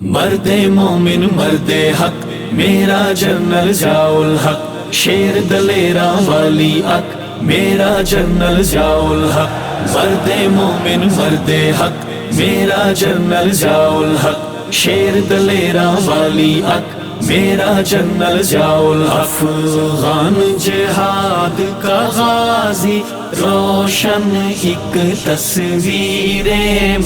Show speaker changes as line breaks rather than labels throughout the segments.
مرد مومن مرد حق میرا جنرل ضیاء الحق، شیر دلیرا والی اک میرا جنرل ضیاء الحق۔ مرد مومن مرد حق میرا جنرل ضیاء الحق، شیر دلیرا والی اک میرا جنرل ضیاء الحق۔ افغان جہاد کا غازی روشن ایک تصویر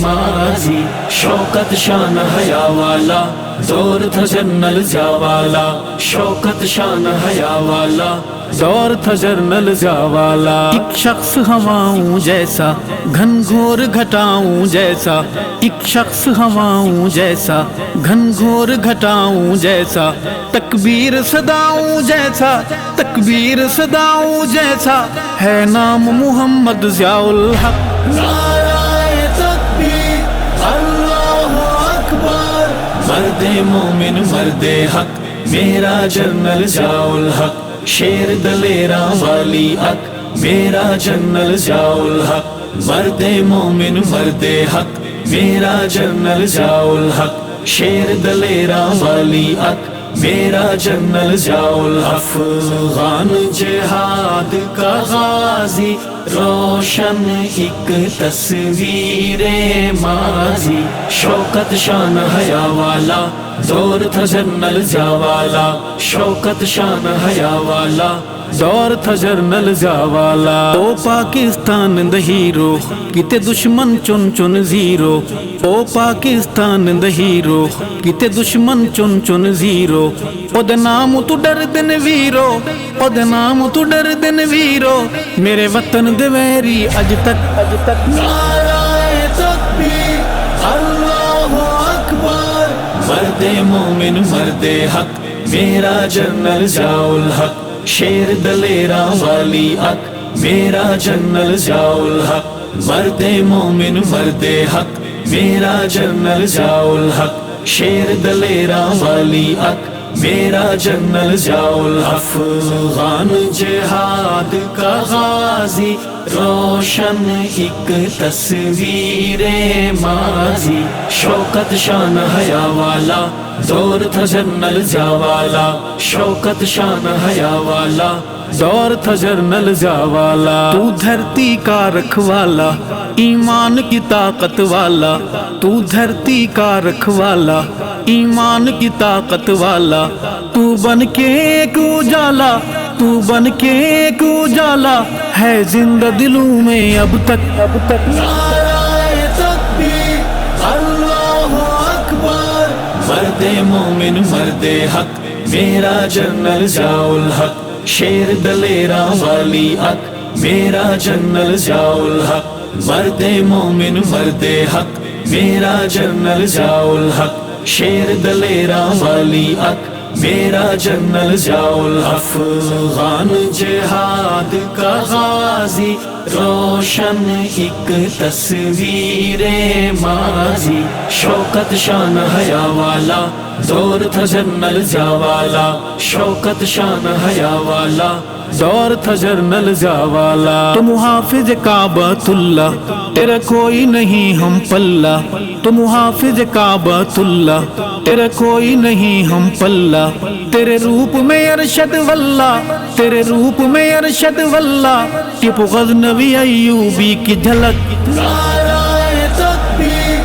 ماضی، شوکت شان حیا والا دور تھا جنرل ضیاء والا، شوکت شان حیا والا دور تھا جنرل ضیاء والا۔
ایک شخص ہواؤں جیسا گھن گھور گھٹاؤں جیسا، ایک شخص ہواؤں جیسا گھن گھور گھٹاؤں جیسا، تکبیر صداؤں جیسا تکبیر صداؤں جیسا، ہے نام محمد ضیاء الحق۔
نعرہ تکبیر اللہ اکبر، مرد مومن مرد حق میرا جنرل ضیاء الحق، شیر دلیرا والی اک میرا جنرل ضیاء الحق۔ مرد مومن مرد حق میرا جنرل ضیاء الحق، شیر دلیرا والی اک میرا جنرل ضیاء الحق۔ افغان جہاد کا غازی روشن ایک تصویر ماضی، شوکت شان حیا والا دور تھا جنرل ضیاء والا، شوکت شان حیا والا
دور تھا جنرل ضیاء والا۔ او پاکستان دا ہیرو کتے دشمن چن چن zero, O Pakistan the hero کتے دشمن چن چن زیرو، او دے نام تو ڈر دن ویرو، او دے نام تو ڈر دن ویرو، میرے وطن دے ویری اج تک
نعرہ تکبیر اللہ اکبر، مرد مومن مرد حق میرا جنرل ضیاء الحق، شیر دلیرا والی اک میرا جنرل ضیاء الحق۔ مرد مومن مرد حق میرا جنرل ضیاء الحق، شیر دلیرا والی اک میرا جنرل ضیاء الحق۔ افغان جہاد کا غازی روشن ایک تصویر ماضی، شوکت شان حیا والا دور تھا جنرل ضیاء والا، شوکت شان حیا والا
دور تھا جنرل ضیاء والا۔ تو دھرتی کا رکھوالا ایمان کی طاقت والا، تو دھرتی کا رکھوالا ایمان کی طاقت والا، تو بن کے ایک اجالا، تو بن کے ایک اجالا، ہے زندہ دلوں میں اب تک
نعرہ تکبیر اللہ اکبر، مرد مومن مرد حق میرا جنرل ضیاء الحق، شیر دلیرا والی اک میرا جنرل ضیاء الحق۔ مرد مومن مرد حق میرا جنرل ضیاء الحق، شیر دلیرا والی اک میرا جنرل ضیاء الحق۔ افغان جہاد کا غازی روشن ایک تصویر ماضی، شوکت شان حیا والا دور تھا جنرل ضیاء والا، شوکت شان حیا والا
دور تھا جنرل ضیاء والا۔ تو محافظ کعبۃ اللہ تیرا کوئی نہیں ہم پلہ، تو محافظ کعبۃ اللہ تیرا کوئی نہیں ہم پلہ، تیرے روپ میں ارشد واللہ، تیرے روپ میں ارشد واللہ، ٹیپو غزنوی ایوبی کی جھلک۔
نعرہ تکبیر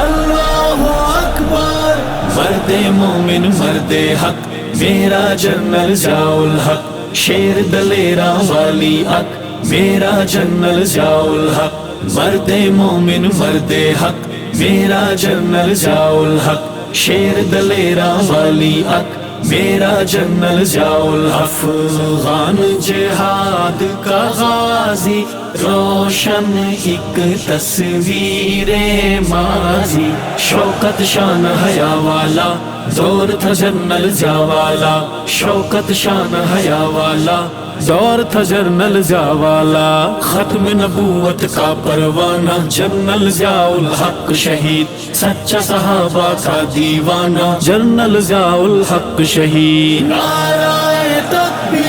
اللہ اکبر، مرد مومن مرد حق میرا جنرل ضیاء الحق، شیر دلیرا والی اک میرا جنرل ضیاء الحق۔ مرد مومن مرد حق میرا جنرل ضیاء الحق، شیر دلیرا والی اک میرا جنرل ضیاء الحق۔ افغان جہاد کا غازی روشن ایک تصویر ماضی، شوکت شان حیا والا دور تھا جنرل ضیاء والا، شوکت شان حیا والا
دور تھا جنرل ضیاء والا۔
ختم نبوت کا پروانہ جنرل ضیاء الحق شہید، سچا صحابہ کا دیوانہ
جنرل ضیاء الحق شہید۔
نعرہ تکبیر